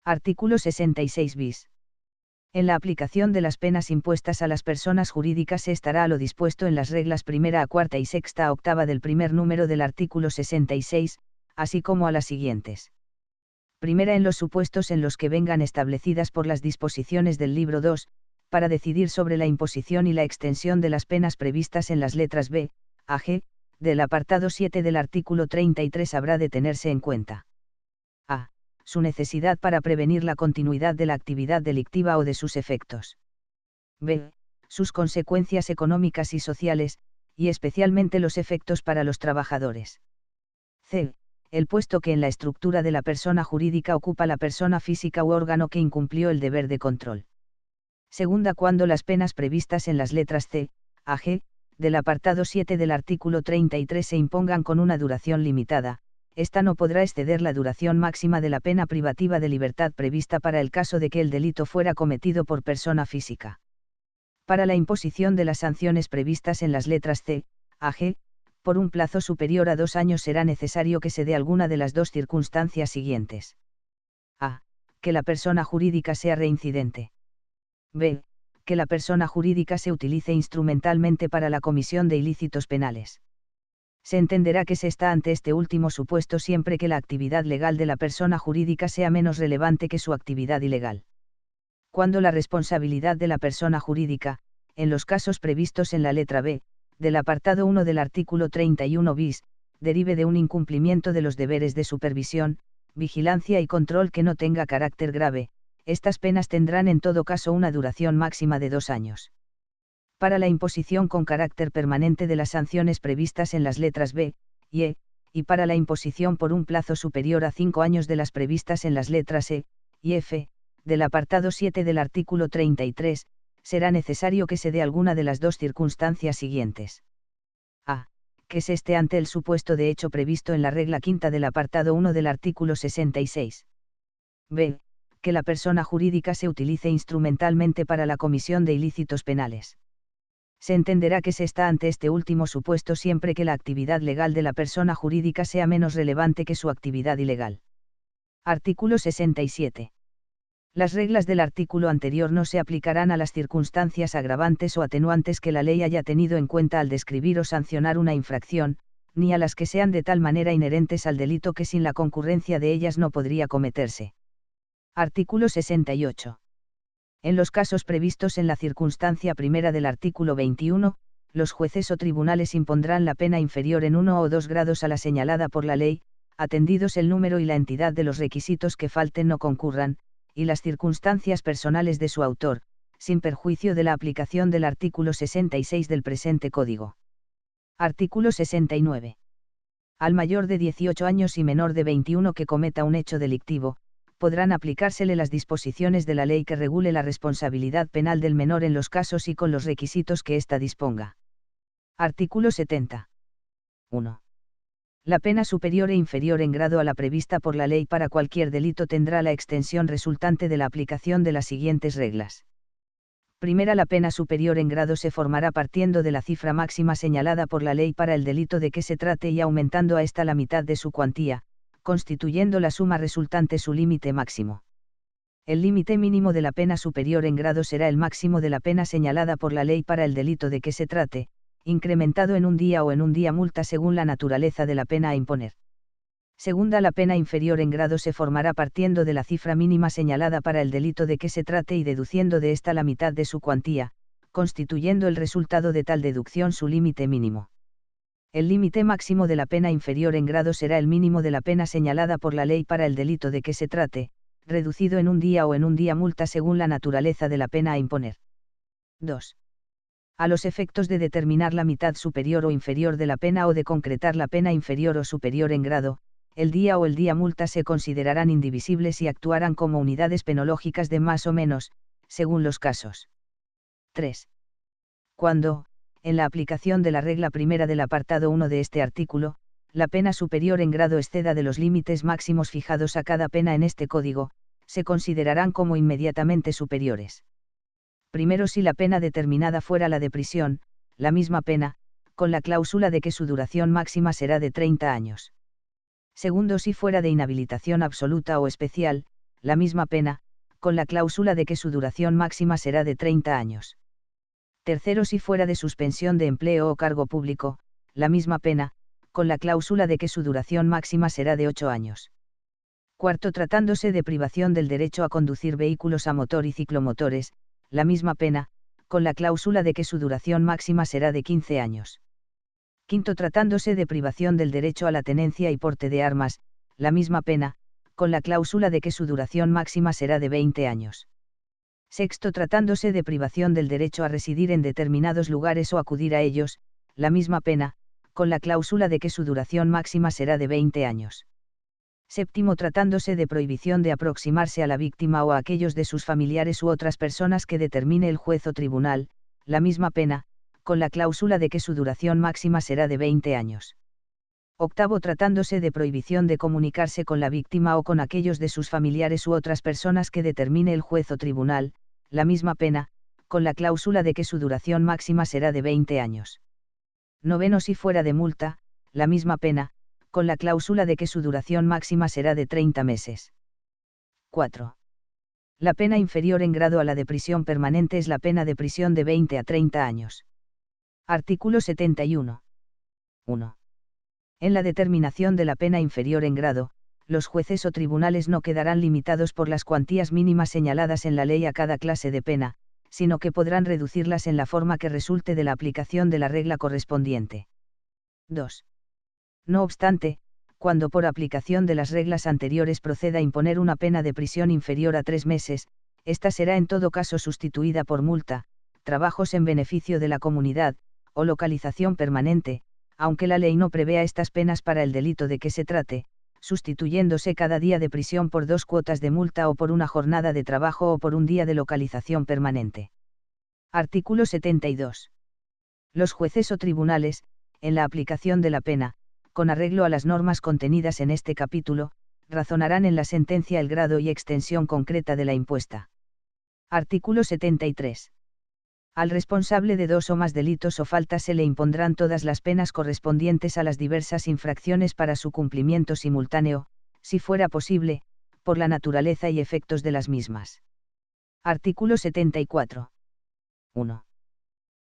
Artículo 66 bis. En la aplicación de las penas impuestas a las personas jurídicas se estará a lo dispuesto en las reglas primera a cuarta y sexta a octava del primer número del artículo 66, así como a las siguientes. Primera, en los supuestos en los que vengan establecidas por las disposiciones del libro 2, para decidir sobre la imposición y la extensión de las penas previstas en las letras b, a g, del apartado 7 del artículo 33 habrá de tenerse en cuenta: a. Su necesidad para prevenir la continuidad de la actividad delictiva o de sus efectos. b. Sus consecuencias económicas y sociales, y especialmente los efectos para los trabajadores. c. El puesto que en la estructura de la persona jurídica ocupa la persona física u órgano que incumplió el deber de control. Segunda, cuando las penas previstas en las letras c, a g, del apartado 7 del artículo 33 se impongan con una duración limitada, esta no podrá exceder la duración máxima de la pena privativa de libertad prevista para el caso de que el delito fuera cometido por persona física. Para la imposición de las sanciones previstas en las letras c, a g, por un plazo superior a 2 años será necesario que se dé alguna de las dos circunstancias siguientes: a. Que la persona jurídica sea reincidente. b. Que la persona jurídica se utilice instrumentalmente para la comisión de ilícitos penales. Se entenderá que se está ante este último supuesto siempre que la actividad legal de la persona jurídica sea menos relevante que su actividad ilegal. Cuando la responsabilidad de la persona jurídica, en los casos previstos en la letra b, del apartado 1 del artículo 31 bis, derive de un incumplimiento de los deberes de supervisión, vigilancia y control que no tenga carácter grave, estas penas tendrán en todo caso una duración máxima de 2 años. Para la imposición con carácter permanente de las sanciones previstas en las letras b y e, y para la imposición por un plazo superior a 5 años de las previstas en las letras e y f, del apartado 7 del artículo 33, será necesario que se dé alguna de las dos circunstancias siguientes: a. Que se esté ante el supuesto de hecho previsto en la regla quinta del apartado 1 del artículo 66. b. Que la persona jurídica se utilice instrumentalmente para la comisión de ilícitos penales. Se entenderá que se está ante este último supuesto siempre que la actividad legal de la persona jurídica sea menos relevante que su actividad ilegal. Artículo 67. Las reglas del artículo anterior no se aplicarán a las circunstancias agravantes o atenuantes que la ley haya tenido en cuenta al describir o sancionar una infracción, ni a las que sean de tal manera inherentes al delito que sin la concurrencia de ellas no podría cometerse. Artículo 68. En los casos previstos en la circunstancia primera del artículo 21, los jueces o tribunales impondrán la pena inferior en 1 o 2 grados a la señalada por la ley, atendidos el número y la entidad de los requisitos que falten o concurran, y las circunstancias personales de su autor, sin perjuicio de la aplicación del artículo 66 del presente Código. Artículo 69. Al mayor de 18 años y menor de 21 que cometa un hecho delictivo, podrán aplicársele las disposiciones de la ley que regule la responsabilidad penal del menor en los casos y con los requisitos que ésta disponga. Artículo 70. 1. La pena superior e inferior en grado a la prevista por la ley para cualquier delito tendrá la extensión resultante de la aplicación de las siguientes reglas. Primera, la pena superior en grado se formará partiendo de la cifra máxima señalada por la ley para el delito de que se trate y aumentando a esta la mitad de su cuantía, constituyendo la suma resultante su límite máximo. El límite mínimo de la pena superior en grado será el máximo de la pena señalada por la ley para el delito de que se trate, incrementado en un día o en un día multa según la naturaleza de la pena a imponer. Segunda, la pena inferior en grado se formará partiendo de la cifra mínima señalada para el delito de que se trate y deduciendo de esta la mitad de su cuantía, constituyendo el resultado de tal deducción su límite mínimo. El límite máximo de la pena inferior en grado será el mínimo de la pena señalada por la ley para el delito de que se trate, reducido en un día o en un día multa según la naturaleza de la pena a imponer. 2. A los efectos de determinar la mitad superior o inferior de la pena o de concretar la pena inferior o superior en grado, el día o el día multa se considerarán indivisibles y actuarán como unidades penológicas de más o menos, según los casos. 3. Cuando, en la aplicación de la regla primera del apartado 1 de este artículo, la pena superior en grado exceda de los límites máximos fijados a cada pena en este Código, se considerarán como inmediatamente superiores. Primero, si la pena determinada fuera la de prisión, la misma pena, con la cláusula de que su duración máxima será de 30 años. Segundo, si fuera de inhabilitación absoluta o especial, la misma pena, con la cláusula de que su duración máxima será de 30 años. Tercero, si fuera de suspensión de empleo o cargo público, la misma pena, con la cláusula de que su duración máxima será de 8 años. Cuarto, tratándose de privación del derecho a conducir vehículos a motor y ciclomotores, la misma pena, con la cláusula de que su duración máxima será de 15 años. Quinto, tratándose de privación del derecho a la tenencia y porte de armas, la misma pena, con la cláusula de que su duración máxima será de 20 años. Sexto, tratándose de privación del derecho a residir en determinados lugares o acudir a ellos, la misma pena, con la cláusula de que su duración máxima será de 20 años. Séptimo, tratándose de prohibición de aproximarse a la víctima o a aquellos de sus familiares u otras personas que determine el juez o tribunal, la misma pena, con la cláusula de que su duración máxima será de 20 años. Octavo, tratándose de prohibición de comunicarse con la víctima o con aquellos de sus familiares u otras personas que determine el juez o tribunal, la misma pena, con la cláusula de que su duración máxima será de 20 años. Noveno, si fuera de multa, la misma pena, con la cláusula de que su duración máxima será de 30 meses. 4. La pena inferior en grado a la de prisión permanente es la pena de prisión de 20 a 30 años. Artículo 71. 1. En la determinación de la pena inferior en grado, los jueces o tribunales no quedarán limitados por las cuantías mínimas señaladas en la ley a cada clase de pena, sino que podrán reducirlas en la forma que resulte de la aplicación de la regla correspondiente. 2. No obstante, cuando por aplicación de las reglas anteriores proceda a imponer una pena de prisión inferior a 3 meses, esta será en todo caso sustituida por multa, trabajos en beneficio de la comunidad, o localización permanente, aunque la ley no prevea estas penas para el delito de que se trate, sustituyéndose cada día de prisión por 2 cuotas de multa o por una jornada de trabajo o por un día de localización permanente. Artículo 72. Los jueces o tribunales, en la aplicación de la pena, con arreglo a las normas contenidas en este capítulo, razonarán en la sentencia el grado y extensión concreta de la impuesta. Artículo 73. Al responsable de 2 o más delitos o faltas se le impondrán todas las penas correspondientes a las diversas infracciones para su cumplimiento simultáneo, si fuera posible, por la naturaleza y efectos de las mismas. Artículo 74. 1.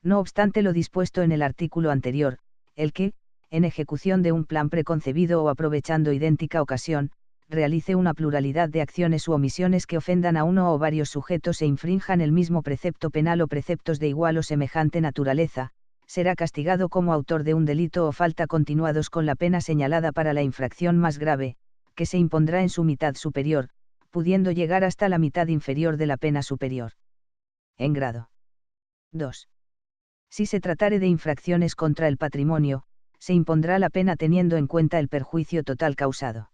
No obstante lo dispuesto en el artículo anterior, el que, en ejecución de un plan preconcebido o aprovechando idéntica ocasión, realice una pluralidad de acciones u omisiones que ofendan a uno o varios sujetos e infrinjan el mismo precepto penal o preceptos de igual o semejante naturaleza, será castigado como autor de un delito o falta continuados con la pena señalada para la infracción más grave, que se impondrá en su mitad superior, pudiendo llegar hasta la mitad inferior de la pena superior. En grado. 2. Si se tratare de infracciones contra el patrimonio, se impondrá la pena teniendo en cuenta el perjuicio total causado.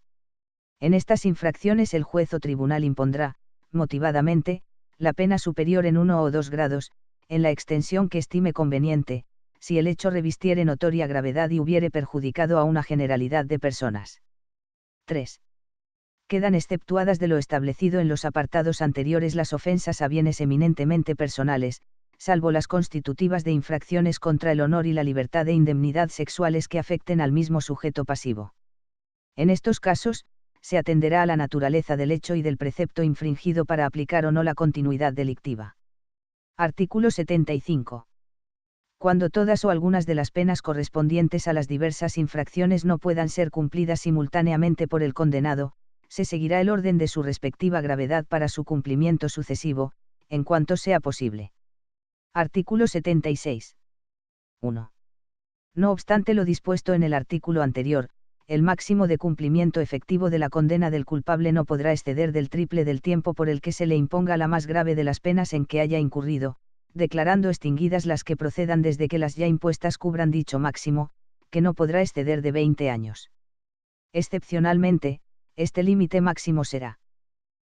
En estas infracciones el juez o tribunal impondrá, motivadamente, la pena superior en 1 o 2 grados, en la extensión que estime conveniente, si el hecho revistiere notoria gravedad y hubiere perjudicado a una generalidad de personas. 3. Quedan exceptuadas de lo establecido en los apartados anteriores las ofensas a bienes eminentemente personales, salvo las constitutivas de infracciones contra el honor y la libertad e indemnidad sexuales que afecten al mismo sujeto pasivo. En estos casos, se atenderá a la naturaleza del hecho y del precepto infringido para aplicar o no la continuidad delictiva. Artículo 75. Cuando todas o algunas de las penas correspondientes a las diversas infracciones no puedan ser cumplidas simultáneamente por el condenado, se seguirá el orden de su respectiva gravedad para su cumplimiento sucesivo, en cuanto sea posible. Artículo 76. 1. No obstante lo dispuesto en el artículo anterior, el máximo de cumplimiento efectivo de la condena del culpable no podrá exceder del triple del tiempo por el que se le imponga la más grave de las penas en que haya incurrido, declarando extinguidas las que procedan desde que las ya impuestas cubran dicho máximo, que no podrá exceder de 20 años. Excepcionalmente, este límite máximo será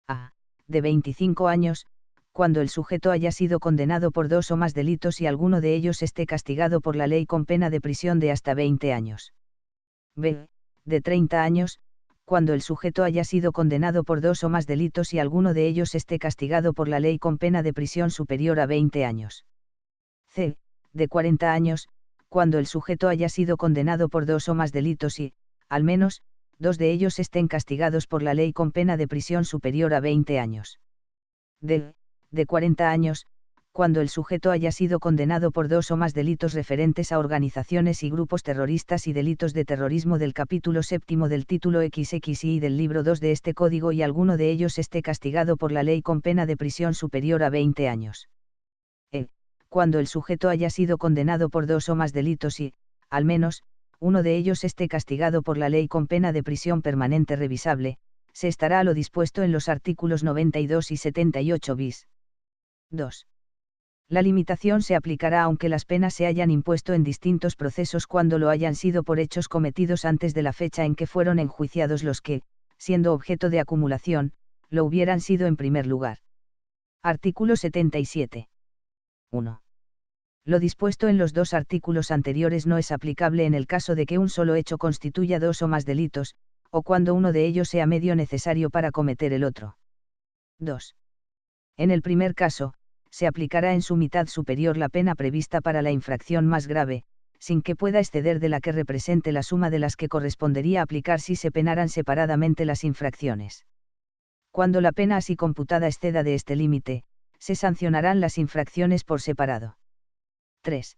a. de 25 años, cuando el sujeto haya sido condenado por 2 o más delitos y alguno de ellos esté castigado por la ley con pena de prisión de hasta 20 años. b. de 30 años, cuando el sujeto haya sido condenado por 2 o más delitos y alguno de ellos esté castigado por la ley con pena de prisión superior a 20 años. c. de 40 años, cuando el sujeto haya sido condenado por 2 o más delitos y, al menos, 2 de ellos estén castigados por la ley con pena de prisión superior a 20 años. De 40 años, cuando el sujeto haya sido condenado por 2 o más delitos referentes a organizaciones y grupos terroristas y delitos de terrorismo del capítulo 7 del título XXI del libro 2 de este código y alguno de ellos esté castigado por la ley con pena de prisión superior a 20 años. Cuando el sujeto haya sido condenado por 2 o más delitos y, al menos, uno de ellos esté castigado por la ley con pena de prisión permanente revisable, se estará a lo dispuesto en los artículos 92 y 78 bis. 2. La limitación se aplicará aunque las penas se hayan impuesto en distintos procesos cuando lo hayan sido por hechos cometidos antes de la fecha en que fueron enjuiciados los que, siendo objeto de acumulación, lo hubieran sido en primer lugar. Artículo 77. 1. Lo dispuesto en los 2 artículos anteriores no es aplicable en el caso de que un solo hecho constituya 2 o más delitos, o cuando uno de ellos sea medio necesario para cometer el otro. 2. En el primer caso, se aplicará en su mitad superior la pena prevista para la infracción más grave, sin que pueda exceder de la que represente la suma de las que correspondería aplicar si se penaran separadamente las infracciones. Cuando la pena así computada exceda de este límite, se sancionarán las infracciones por separado. 3.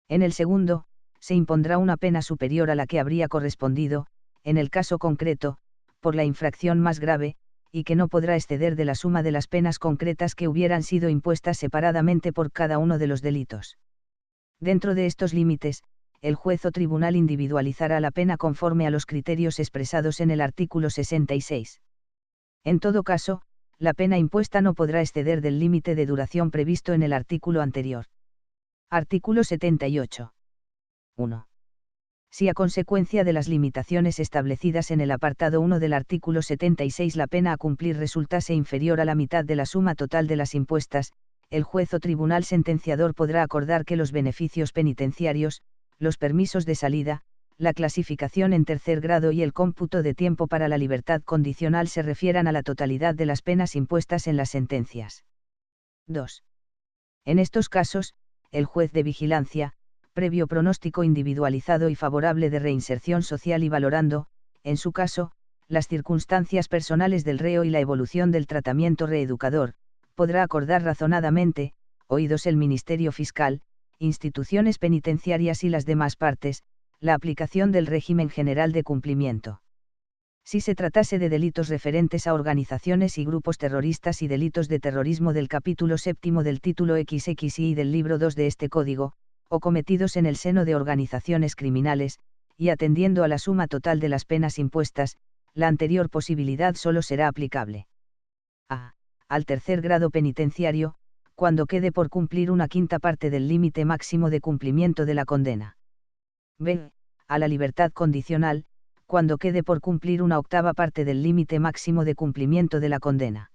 En el segundo, se impondrá una pena superior a la que habría correspondido, en el caso concreto, por la infracción más grave, y que no podrá exceder de la suma de las penas concretas que hubieran sido impuestas separadamente por cada uno de los delitos. Dentro de estos límites, el juez o tribunal individualizará la pena conforme a los criterios expresados en el artículo 66. En todo caso, la pena impuesta no podrá exceder del límite de duración previsto en el artículo anterior. Artículo 78. 1. Si a consecuencia de las limitaciones establecidas en el apartado 1 del artículo 76 la pena a cumplir resultase inferior a la mitad de la suma total de las impuestas, el juez o tribunal sentenciador podrá acordar que los beneficios penitenciarios, los permisos de salida, la clasificación en tercer grado y el cómputo de tiempo para la libertad condicional se refieran a la totalidad de las penas impuestas en las sentencias. 2. En estos casos, el juez de vigilancia, previo pronóstico individualizado y favorable de reinserción social y valorando, en su caso, las circunstancias personales del reo y la evolución del tratamiento reeducador, podrá acordar razonadamente, oídos el Ministerio Fiscal, instituciones penitenciarias y las demás partes, la aplicación del régimen general de cumplimiento. Si se tratase de delitos referentes a organizaciones y grupos terroristas y delitos de terrorismo del capítulo 7 del título XXI y del libro 2 de este código, o cometidos en el seno de organizaciones criminales, y atendiendo a la suma total de las penas impuestas, la anterior posibilidad solo será aplicable a. Al tercer grado penitenciario, cuando quede por cumplir una quinta parte del límite máximo de cumplimiento de la condena. b. A la libertad condicional, cuando quede por cumplir una octava parte del límite máximo de cumplimiento de la condena.